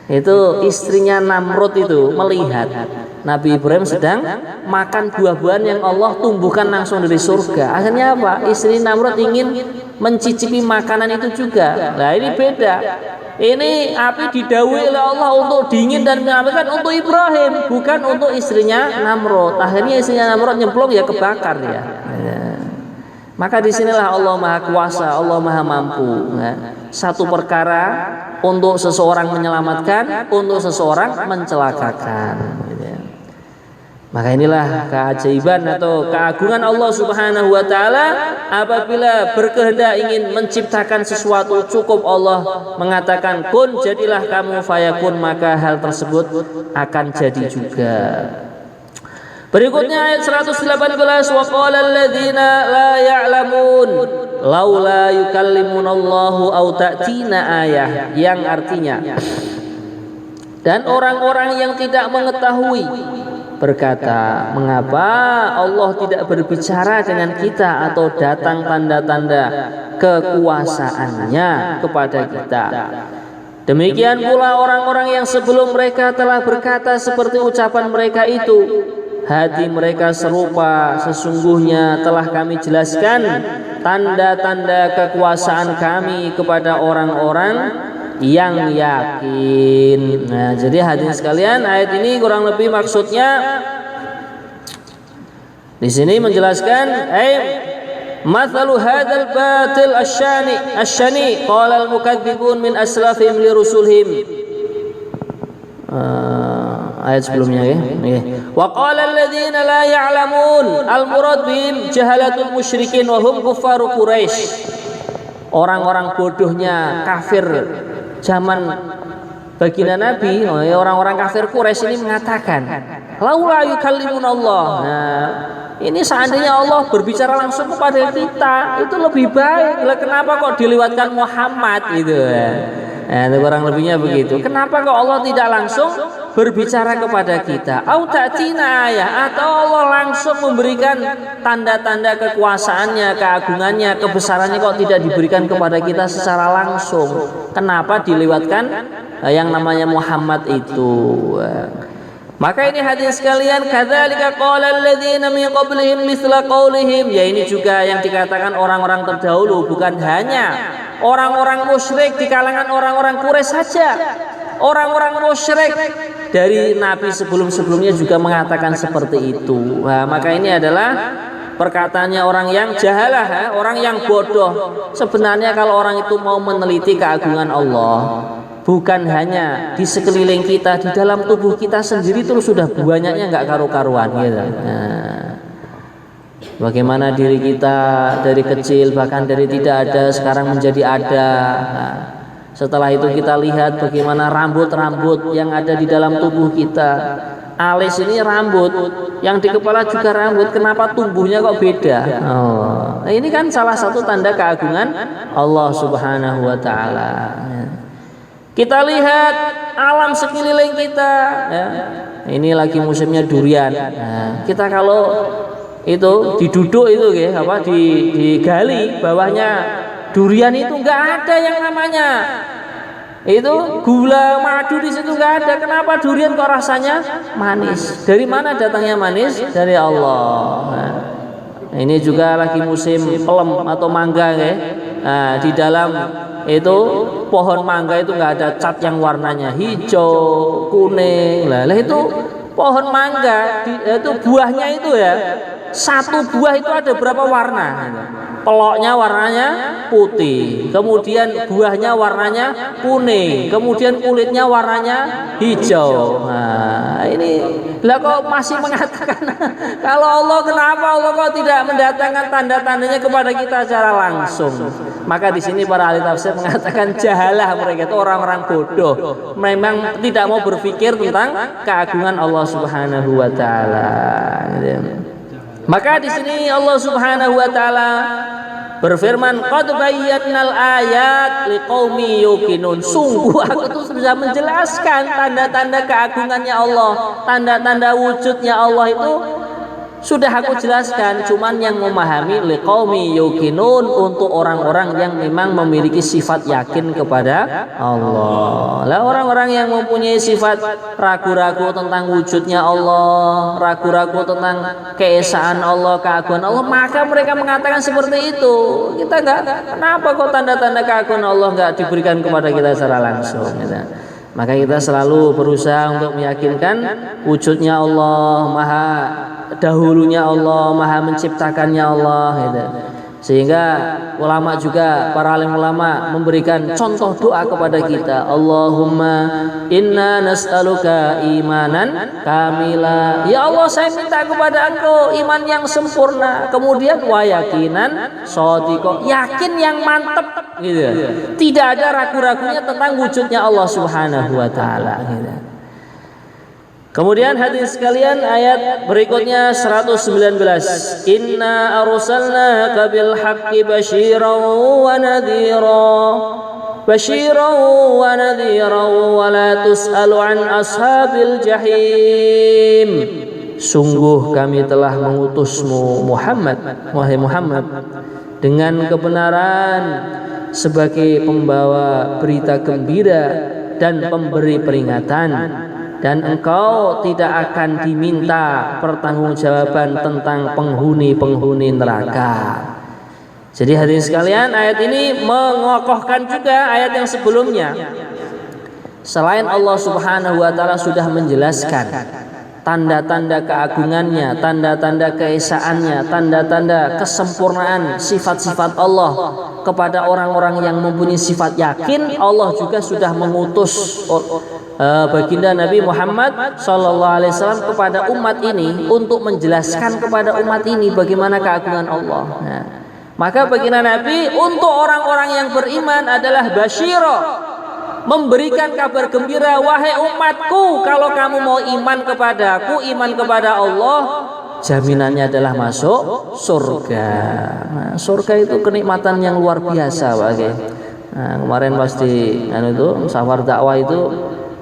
Itu istrinya Namrud itu melihat Nabi Ibrahim sedang makan buah-buahan yang Allah tumbuhkan langsung dari surga. Akhirnya apa? Istri Namrud ingin mencicipi makanan itu juga. Nah, ini beda. Ini api didhawuhi oleh Allah untuk dingin dan menyelamatkan untuk Ibrahim, bukan untuk istrinya Namrud. Akhirnya istrinya Namrud nyemplung, ya kebakar dia. Maka disinilah Allah Maha Kuasa, Allah Maha Mampu. Satu perkara untuk seseorang menyelamatkan, untuk seseorang mencelakakan. Maka inilah keajaiban atau keagungan Allah Subhanahu wa taala. Apabila berkehendak ingin menciptakan sesuatu, cukup Allah mengatakan kun, jadilah kamu, fayakun, maka hal tersebut akan jadi juga. Berikutnya ayat 118, wa qala alladziina la ya'lamun laula yukallimunallahu aw ta'tina ayah, yang artinya, dan orang-orang yang tidak mengetahui berkata, mengapa Allah tidak berbicara dengan kita atau datang tanda-tanda kekuasaannya kepada kita. Demikian pula orang-orang yang sebelum mereka telah berkata seperti ucapan mereka itu, hati mereka serupa, sesungguhnya telah kami jelaskan tanda-tanda kekuasaan kami kepada orang-orang yang yakin. Nah, jadi hadirin sekalian, ayat ini kurang lebih maksudnya di sini menjelaskan Mathalu hadzal batil asyani qala al-mukadzibun min aslafihim li rusulihim. Ayat sebelumnya ya. Wa qala alladziina la ya'lamun al-murad bihim jahalatul musyrikin wa hum kuffaru Quraisy. Orang-orang bodohnya kafir zaman baginda Nabi, orang-orang kafir Quraisy ini mengatakan, laula yukallimunallah. Nah, ini seandainya Allah berbicara langsung kepada kita, itu lebih baik. Kenapa kok dilewatkan Muhammad gitu ya? Nah, itu kurang lebihnya begitu. Kenapa kok Allah tidak langsung berbicara kepada kita? Au ta'tina ayah, atau Allah langsung memberikan tanda-tanda kekuasaannya, keagungannya, kebesarannya kok tidak diberikan kepada kita secara langsung? Kenapa dilewatkan yang namanya Muhammad itu? Maka ini hadirin sekalian, kadzalika qala alladziina min qablihim mitsla qaulihim. Ya, ini juga yang dikatakan orang-orang terdahulu, bukan hanya orang-orang musyrik di kalangan orang-orang Quraisy saja. Orang-orang musyrik dari nabi sebelum-sebelumnya juga mengatakan seperti itu. Nah, maka ini adalah perkataannya orang yang jahalah, orang yang bodoh. Sebenarnya kalau orang itu mau meneliti keagungan Allah, bukan hanya di sekeliling kita, di dalam tubuh kita sendiri terus sudah banyaknya nggak karu-karuan gitu. Nah, bagaimana diri kita dari kecil, bahkan dari tidak ada sekarang menjadi ada. Nah, setelah itu kita lihat bagaimana rambut-rambut yang ada di dalam tubuh kita. Alis ini rambut, yang di kepala juga rambut. Kenapa tumbuhnya kok beda? Oh, nah, ini kan salah satu tanda keagungan Allah Subhanahu wa taala. Kita lihat alam sekeliling kita, ya. Ini lagi musimnya durian. Nah, kita kalau itu diduduk itu ya, digali bawahnya durian itu nggak ada yang namanya itu gula madu di situ, nggak ada. Kenapa durian kok rasanya manis? Dari mana datangnya manis? Dari Allah. Nah, ini juga lagi musim pelem atau mangga ya. Nah, di dalam itu pohon mangga itu nggak ada cat yang warnanya hijau, kuning. Lah itu pohon mangga itu buahnya itu ya, satu buah itu ada berapa warna? Peloknya warnanya putih, kemudian buahnya warnanya kuning, kemudian kulitnya warnanya hijau. Nah, ini lah kok masih mengatakan kalau Allah, kenapa Allah kok tidak mendatangkan tanda-tandanya kepada kita secara langsung? Maka di sini para ahli tafsir mengatakan jahalah mereka itu orang-orang bodoh, memang tidak mau berpikir tentang keagungan Allah Subhanahu wa taala. Maka di sini Allah Subhanahu wa taala berfirman, qad bayyannal ayat liqaumi yuqinun. Sungguh aku tuh sudah menjelaskan tanda-tanda keagungannya Allah, tanda-tanda wujudnya Allah itu sudah aku jelaskan. Cuman yang memahami liqaumi yuqinun, untuk orang-orang yang memang memiliki sifat yakin kepada Allah. Lah orang-orang yang mempunyai sifat ragu-ragu tentang wujudnya Allah, ragu-ragu tentang keesaan Allah, keagungan Allah, maka mereka mengatakan seperti itu. Kita kenapa kok tanda-tanda keagungan Allah enggak diberikan kepada kita secara langsung gitu. Maka kita selalu berusaha untuk meyakinkan wujudnya Allah, maha dahulunya Allah, maha menciptakannya Allah gitu. Sehingga ulama juga, para alim ulama memberikan contoh doa kepada kita. Allahumma inna nas'aluka imanan kamila. Ya Allah, saya minta kepada Engkau iman yang sempurna, kemudian wa yakinan shadiqah, yakin yang mantap gitu. Tidak ada ragu-ragunya tentang wujudnya Allah Subhanahu wa taala gitu. Kemudian hadirin sekalian, ayat berikutnya 119. Inna arsalnaka bil haqqi basyiran wa nadhira. Basyiran wa nadhira wa la tus'alu an ashabil jahim. Sungguh kami telah mengutusmu Muhammad, wahai Muhammad, dengan kebenaran sebagai pembawa berita gembira dan pemberi peringatan, dan engkau tidak akan diminta pertanggungjawaban tentang penghuni-penghuni neraka. Jadi hadirin sekalian, ayat ini mengokohkan juga ayat yang sebelumnya. Selain Allah Subhanahu wa taala sudah menjelaskan tanda-tanda keagungannya, tanda-tanda keesaannya, tanda-tanda kesempurnaan sifat-sifat Allah kepada orang-orang yang mempunyai sifat yakin. Allah juga sudah mengutus baginda Nabi Muhammad SAW kepada umat ini untuk menjelaskan kepada umat ini bagaimana keagungan Allah. Nah, maka baginda Nabi untuk orang-orang yang beriman adalah basyira, memberikan kabar gembira, wahai umatku, kalau kamu mau iman kepadaku, iman kepada Allah, jaminannya adalah masuk surga. Nah, surga itu kenikmatan yang luar biasa, Pak. Nah, kemarin pasti itu safar dakwah itu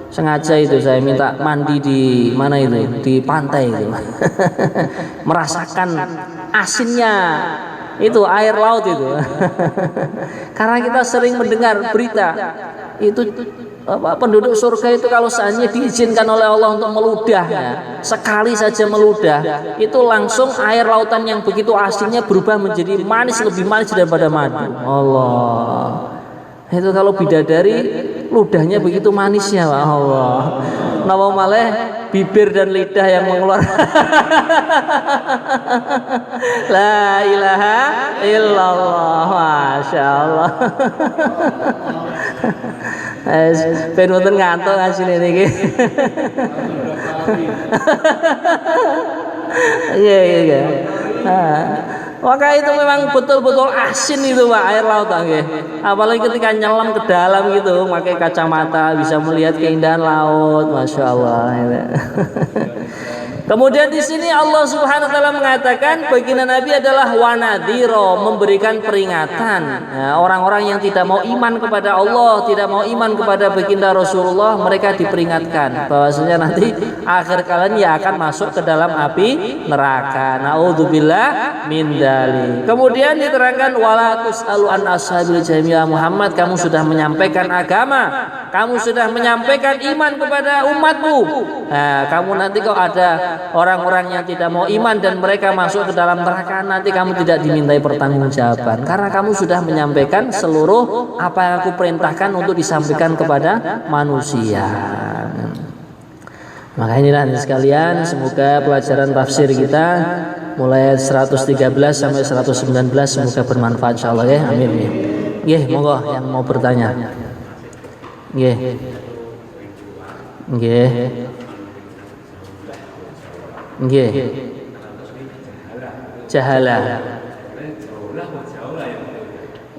sengaja itu saya minta mandi di mana itu, di pantai itu. Merasakan asinnya itu air laut itu. Karena kita sering mendengar berita itu penduduk surga itu kalau seandainya diizinkan oleh Allah untuk meludah, ya, sekali saja meludah itu langsung air lautan yang begitu asinnya berubah menjadi manis, lebih manis daripada madu. Allah, itu kalau bidadari ludahnya begitu manisnya, Allah. Nama malah bibir dan lidah yang mengeluarkan. La ilaha illallah, masya Allah. Ben mboten ngantuk asline niki. Iya. Maka itu memang betul-betul asin itu, Pak, air laut, nggih. Apalagi ketika nyelam ke dalam gitu, pakai kacamata bisa melihat keindahan laut, masya Allah. Kemudian di sini Allah Subhanahu wa taala mengatakan baginda Nabi adalah wanadhiro, memberikan peringatan. Nah, orang-orang yang tidak mau iman kepada Allah, tidak mau iman kepada baginda Rasulullah, mereka diperingatkan bahwasanya nanti akhir kalian ya akan masuk ke dalam api neraka. Naudzubillah min dzalik. Kemudian diterangkan wala tusalu an ashabil jami'ah, Muhammad, kamu sudah menyampaikan agama, kamu sudah menyampaikan iman kepada umatmu. Nah, kamu nanti kok ada orang-orang yang tidak mau iman dan mereka masuk ke dalam neraka, nanti kamu tidak dimintai pertanggungjawaban karena kamu sudah menyampaikan seluruh apa yang aku perintahkan untuk disampaikan kepada manusia. Maka inilah sekalian, semoga pelajaran tafsir kita mulai 113 sampai 119 semoga bermanfaat insyaallah ya. Amin. Nggih, monggo yang mau bertanya. Nggih. Jahala.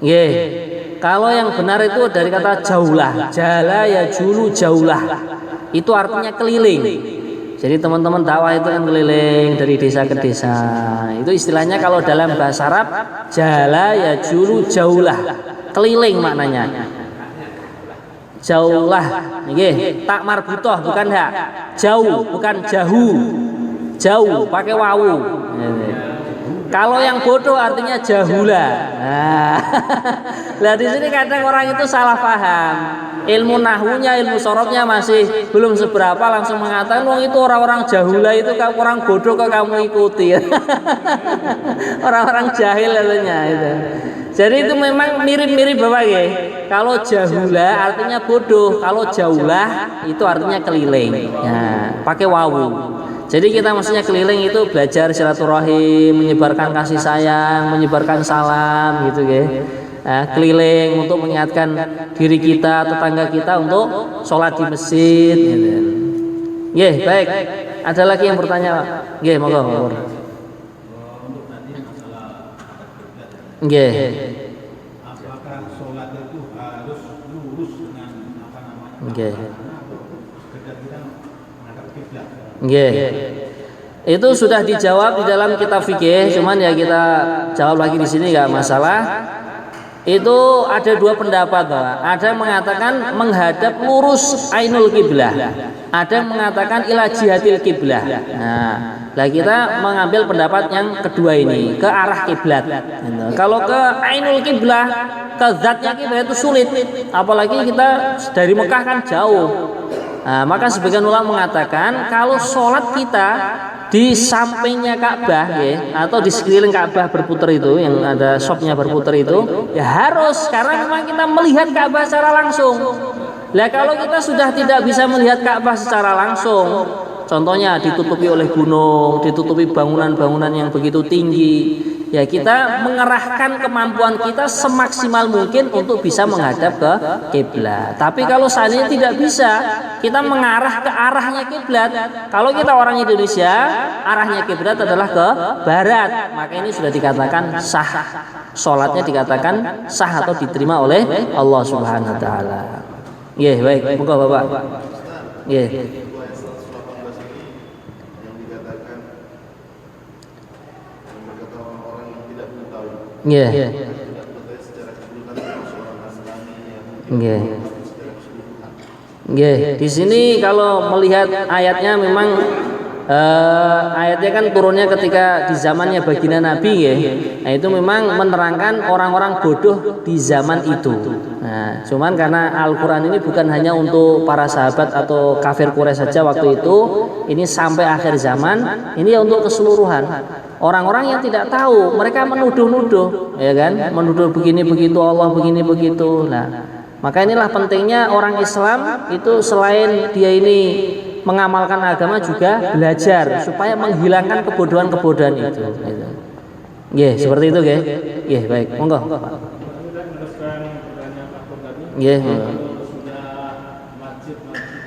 Nggih. Kalau yang benar itu dari kata jaulah. Jahala ya julu jaulah. Itu artinya keliling. Jadi teman-teman dakwah itu kan keliling dari desa ke desa. Itu istilahnya kalau dalam bahasa Arab jahala ya julu jaulah. Keliling maknanya. Jaulah. Nggih, tak marbutoh bukan hak. Jauh bukan jahu. Jauh pakai wawu. Kalau yang bodoh artinya jahula. Nah, di sini kadang orang itu salah paham. Ilmu nahwunya, ilmu sorobnya masih belum seberapa langsung mengatakan wong itu orang-orang jahula itu orang bodoh kok kamu ikuti. Orang-orang jahil katanya itu. Jadi itu memang mirip-mirip Bapak ya. Kalau jahula artinya bodoh, kalau jaulah itu artinya keliling. Nah, pakai wawu. Jadi kita maksudnya keliling itu belajar silaturahim, menyebarkan kasih sayang, menyebarkan salam gitu ya. Nah, keliling untuk mengingatkan diri kita, tetangga kita untuk sholat di masjid gitu. Nggih, baik. Ada lagi yang bertanya, Pak? Nggih, monggo. Nggih. Apakah sholat itu harus lurus dengan apa namanya? Nggih. Sekedar kita menghadap kiblat. Nggih. Itu sudah dijawab di dalam kitab fikih, cuman ya kita jawab lagi di sini enggak masalah. Itu ada dua pendapat, Pak. Ada yang mengatakan menghadap lurus ainul kiblah. Ada yang mengatakan ila jihatil kiblah. Nah, kita mengambil pendapat yang kedua ini, ke arah kiblat. Kalau ke ainul kiblah, ke zatnya kiblat itu sulit. Apalagi kita dari Mekah kan jauh. Nah, maka sebagian ulama mengatakan kalau sholat kita di sampingnya Ka'bah ya, atau di sekeliling Ka'bah berputar itu, yang ada shopnya berputar itu, ya harus, karena memang kita melihat Ka'bah secara langsung. Nah, kalau kita sudah tidak bisa melihat Ka'bah secara langsung, contohnya ditutupi oleh gunung, ditutupi bangunan-bangunan yang begitu tinggi, ya kita mengerahkan kemampuan kita semaksimal mungkin untuk bisa menghadap ke kiblat. Tapi kalau seandainya tidak bisa, kita mengarah ke arahnya kiblat. Kalau kita orang Indonesia, arahnya kiblat adalah ke barat, maka ini sudah dikatakan sah. Salatnya dikatakan sah atau diterima oleh Allah Subhanahu wa taala. Nggih, baik, monggo Bapak. Nggih. Nggih. Nggih. Nggih, di sini kalau melihat ayatnya memang ayatnya kan turunnya ketika di zamannya baginda Nabi ya. Nah, itu memang menerangkan orang-orang bodoh di zaman itu. Nah, cuman karena Al-Qur'an ini bukan hanya untuk para sahabat atau kafir Quraisy saja waktu itu, ini sampai akhir zaman, ini ya untuk keseluruhan. Orang-orang yang tidak tahu, mereka menuduh-nuduh, ya kan? Menuduh begini begitu, Allah begini begitu. Nah, maka inilah pentingnya orang Islam itu selain dia ini mengamalkan agama juga belajar supaya menghilangkan kebodohan-kebodohan itu. Nggih, seperti itu nggih. Nggih, baik. Monggo, Pak. Nggih. Sudah masjid-masjid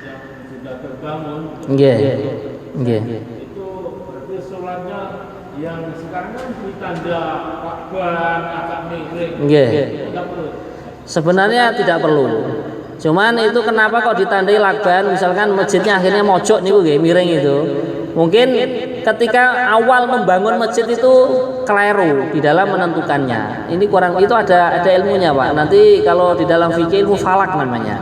yang sudah terbangun. Nggih. Nggih. Itu berarti sholatnya yang sekarang kan ditanda Ka'bah agak miring. Nggih. Tidak perlu. Sebenarnya tidak perlu. Cuman itu kenapa kok ditandai lakban, misalkan masjidnya akhirnya mojok niku nggih miring itu. Mungkin ketika awal membangun masjid itu keliru di dalam menentukannya. Ini kurang, itu ada ilmunya, Pak. Nanti kalau di dalam fikih ilmu falak namanya.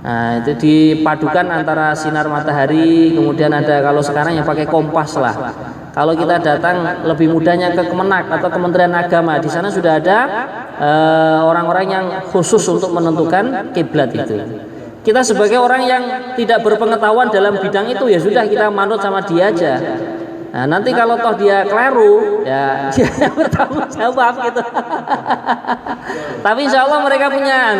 Nah, itu dipadukan antara sinar matahari, kemudian ada kalau sekarang yang pakai kompas lah. Kalau kita datang lebih mudahnya ke Kemenak atau Kementerian Agama, di sana sudah ada orang-orang yang khusus untuk menentukan kiblat itu. Kita sebagai orang yang tidak berpengetahuan dalam bidang itu ya sudah kita manut sama dia aja. Nah, nanti kalau toh dia keliru, ya dia bertanggung jawab gitu. Tapi insya Allah mereka punya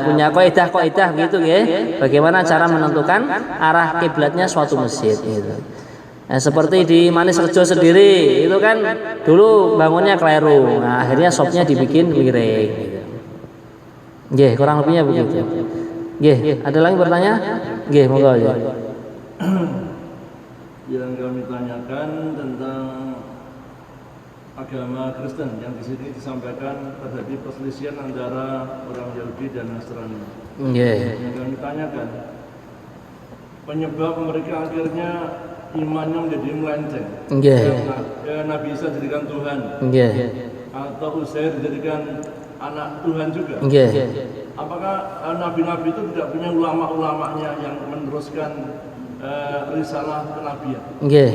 punya kaidah-kaidah gitu ya. Bagaimana cara menentukan arah kiblatnya suatu masjid gitu. Nah, seperti di Manis Rejo sendiri itu kan dulu bangunnya keliru. Nah, akhirnya shopnya dibikin miring gitu. Nggih, kurang lebihnya begitu. Nggih, ada lagi bertanya? Nggih, monggo ya. Yang kami tanyakan tentang agama Kristen yang di sini disampaikan terjadi perselisihan antara orang Yahudi dan Nasrani. Nggih. Yang kami tanyakan penyebab mereka akhirnya imannya menjadi melenceng. Nggih. Nabi Isa dijadikan Tuhan. Nggih. Atau Uzair dijadikan anak Tuhan juga. Nggih. Apakah nabi-nabi itu tidak punya ulama-ulamanya yang meneruskan risalah kenabian? Nggih.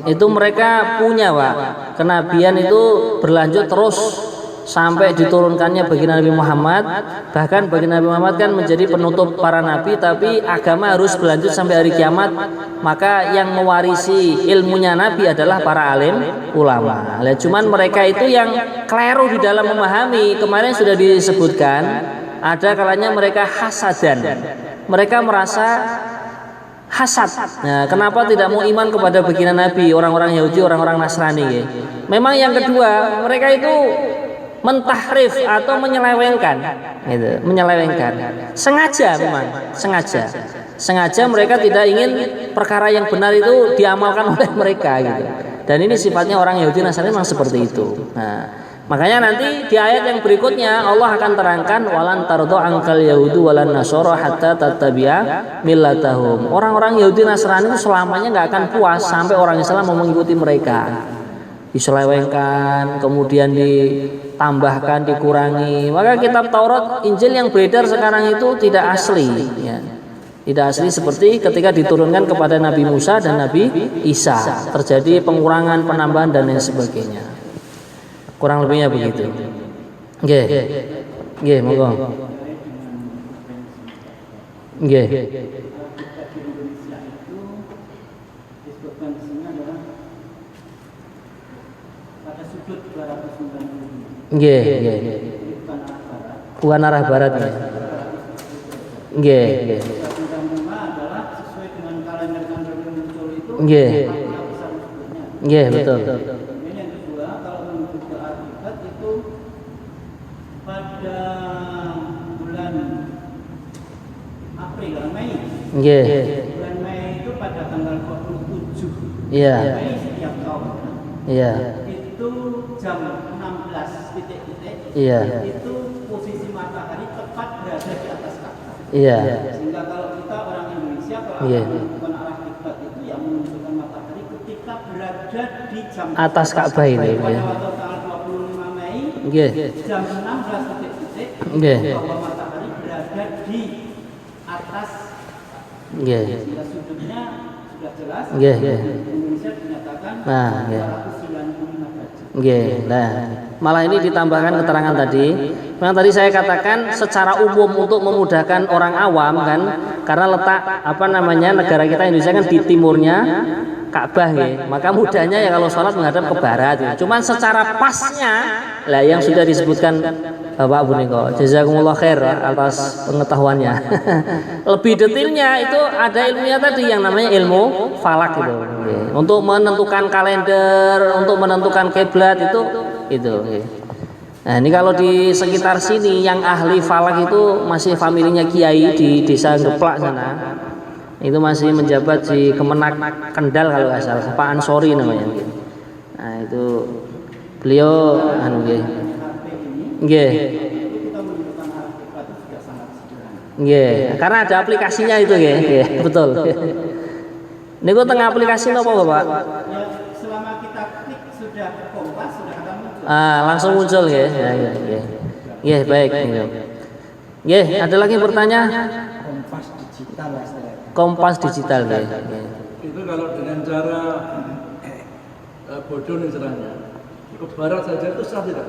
Itu mereka punya, Pak. Kenabian itu berlanjut terus sampai diturunkannya baginda Nabi Muhammad. Bahkan baginda Nabi Muhammad kan menjadi penutup para nabi, tapi agama harus berlanjut sampai hari kiamat. Maka yang mewarisi ilmunya Nabi adalah para alim ulama. Cuman mereka itu yang keliru di dalam memahami. Kemarin sudah disebutkan, ada kalanya mereka hasadan. Mereka merasa hasad. Nah, kenapa tidak mau iman kepada baginda Nabi, orang-orang Yahudi, orang-orang Nasrani ya? Memang yang kedua, mereka itu mentahrif atau menyelewengkan gitu, menyelewengkan. Sengaja memang, sengaja mereka tidak ingin perkara yang benar itu diamalkan oleh mereka gitu. Dan ini sifatnya orang Yahudi Nasrani memang seperti itu. Nah, makanya nanti di ayat yang berikutnya Allah akan terangkan walan tardo angkal yahudu walan nasoro hatta tattabi'a millatahum. Orang-orang Yahudi Nasrani itu selamanya nggak akan puas sampai orang Islam mau mengikuti mereka. Diselewengkan, kemudian ditambahkan, dikurangi. Maka kitab Taurat, Injil yang beredar sekarang itu tidak asli ya. Tidak asli seperti ketika diturunkan kepada Nabi Musa dan Nabi Isa. Terjadi pengurangan, penambahan dan lain sebagainya. Kurang lebihnya begitu. Nggih. Nggih, monggo. Nggih. Nggih, nggih. Bukan arah barat ya. Nggih, nggih. adalah sesuai dengan kalender Nggih. makna besar sebetulnya. Nggih, betul. Kemudian yang kedua, kalau menuju ke akibat itu pada bulan April, Mei. Nggih. Bulan Mei itu pada tanggal 27 Iya. Mei setiap tahun. Iya. Itu jam 16 titik-titik. Iya. Itu posisi matahari tepat berada di atas Ka'bah. Iya. Sehingga kalau kita orang Indonesia kalau Iya. akan menentukan arah kiblat itu yang menunjukkan matahari ketika berada di jam Atas Ka'bah ini, pada ya. waktu tanggal 25 Mei Nggih. jam 16 titik-titik Nggih. bahwa matahari berada di atas. Nggih. Sehingga sudutnya sudah jelas. Nggih, nggih. Indonesia dinyatakan Nah, nggih. 295 derajat. Nggih. Nah, malah ini ditambahkan keterangan tadi. Memang tadi saya katakan secara umum untuk memudahkan orang awam kan, karena letak apa namanya negara kita Indonesia kan di timurnya Ka'bah ya. Maka mudahnya ya kalau sholat menghadap ke barat ya. Cuman secara pasnya lah yang sudah disebutkan Bapak Bu Niko. Jazakumullah khair atas pengetahuannya. Lebih detailnya itu ada ilmunya tadi yang namanya ilmu falak itu. Nggih. Untuk menentukan kalender, untuk menentukan kiblat itu. Nggih. Nah ini kalau di sekitar sini yang ahli falak itu masih familinya Kiai di desa Geplak sana. Itu masih menjabat di Kemenak Kendal kalau nggak salah, Pak Ansori namanya. Nah itu beliau anu nggih. Nggih. Kita menunjukkan arah kiblat itu sudah sangat sederhana. Nggih, karena ada aplikasinya itu nggih. Nggih, betul. Niku tengah aplikasi napa Bapak? Ya, selama kita klik sudah kompas, sudah akan muncul. Langsung muncul nggih. Ya, nggih. Nggih, baik. Nggih, ada lagi bertanya? Kompas digital lah saya. Kompas digital nggih. Itu kalau dengan cara bodoh nih istilahnya. Ke barat saja itu sah tidak?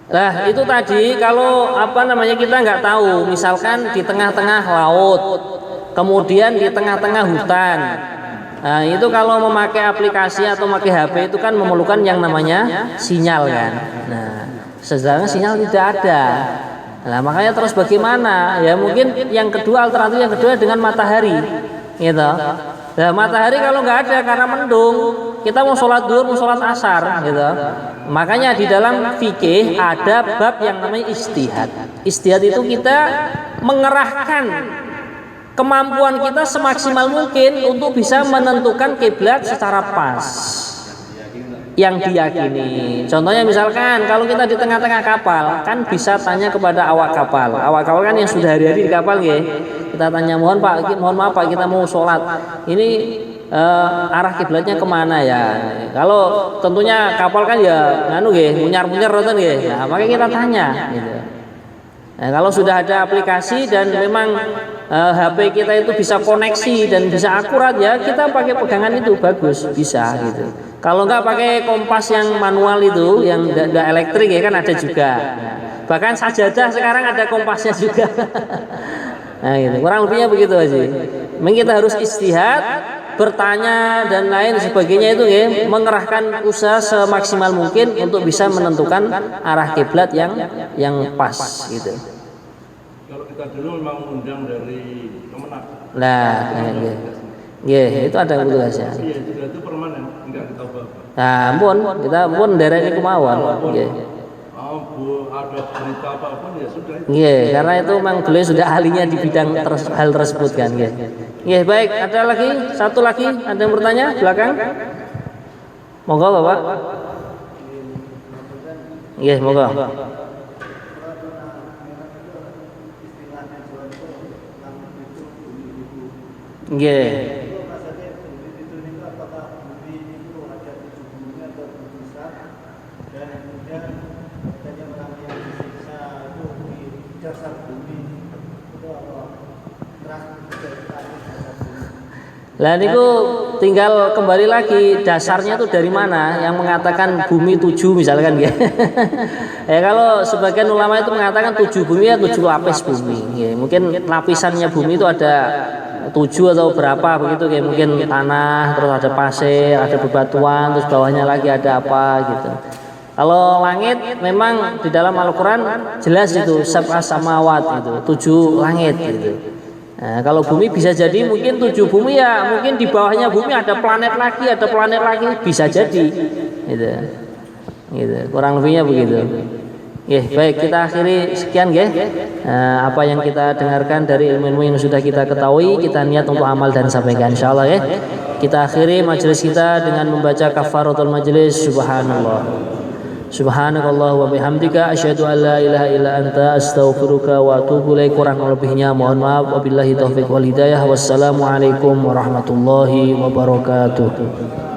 Nah itu tadi kalau apa namanya kita nggak tahu, misalkan di tengah-tengah laut, kemudian di tengah-tengah hutan. Nah itu kalau memakai aplikasi atau memakai HP itu kan memerlukan yang namanya sinyal kan. Nah sedangkan sinyal tidak ada. Nah makanya terus bagaimana? Ya mungkin yang kedua, alternatif yang kedua dengan matahari, gitu. Nah matahari kalau nggak ada karena mendung, kita mau sholat duhur, mau sholat asar, gitu. Makanya di dalam fikih ada bab yang namanya istihad. Istihad itu kita mengerahkan kemampuan kita semaksimal mungkin untuk bisa menentukan kiblat secara pas yang diyakini. Contohnya misalkan kalau kita di tengah-tengah kapal kan bisa tanya kepada awak kapal. Awak kapal kan yang sudah hari-hari di kapal ya. Kita tanya mohon maaf Pak, kita mau sholat. Ini arah kiblatnya kemana ya? Kalau tentunya kapal kan ya nganu nggih, munyar-munyar roten nggih. Nah, makanya kita tanya gitu. Nah, kalau sudah ada aplikasi dan memang HP kita itu bisa koneksi dan bisa akurat ya, kita pakai pegangan itu bagus, bisa gitu. Kalau enggak pakai kompas yang manual itu, yang tidak elektrik ya kan ada juga. Bahkan sajadah sekarang ada kompasnya juga. Nah, gitu. Kurang lebihnya begitu aja. Memang kita harus istihad, bertanya dan lain sebagainya itu ya, mengerahkan usaha semaksimal mungkin untuk bisa menentukan arah kiblat yang pas gitu. Kalau kita dulu memang undang dari Kemenak. Nah, itu ada tugasnya. Iya, juga itu permanen, enggak kita ubah. Nah, ampun, kita pun daerah ini kemauan. Nggih. Ada berita apapun ya sudah. Nggih, karena itu memang beliau sudah ahlinya di bidang hal tersebut kan, nggih. Nggih, baik, ada lagi, satu lagi, ada yang bertanya belakang? Monggo, Bapak. Nggih, monggo. Nggih. Lah niku tinggal kembali lagi dasarnya itu dari mana yang mengatakan bumi 7 misalkan ya. Ya kalau sebagian ulama itu mengatakan 7 bumi ya 7 lapis bumi. Ya, mungkin lapisannya bumi itu ada 7 atau berapa begitu kayak mungkin tanah, terus ada pasir, ada bebatuan, terus bawahnya lagi ada apa gitu. Kalau langit memang di dalam Al-Qur'an jelas itu sab'a samawat itu, 7 langit gitu. Nah, kalau bumi bisa jadi mungkin 7 bumi ya, mungkin di bawahnya bumi ada planet lagi, bisa jadi. Gitu. Gitu. Kurang lebihnya begitu. Baik, kita akhiri sekian apa yang kita dengarkan dari ilmu-ilmu yang sudah kita ketahui, kita niat untuk amal dan sampaikan insyaallah Kita akhiri majelis kita dengan membaca kafaratul majelis. Subhanakallah wa bihamdika asyhadu an la ilaha illa anta astaghfiruka wa atubu ilaik. Kurang lebihnya mohon maaf. Wabillahi taufiq wal hidayah. Wassalamualaikum warahmatullahi wabarakatuh.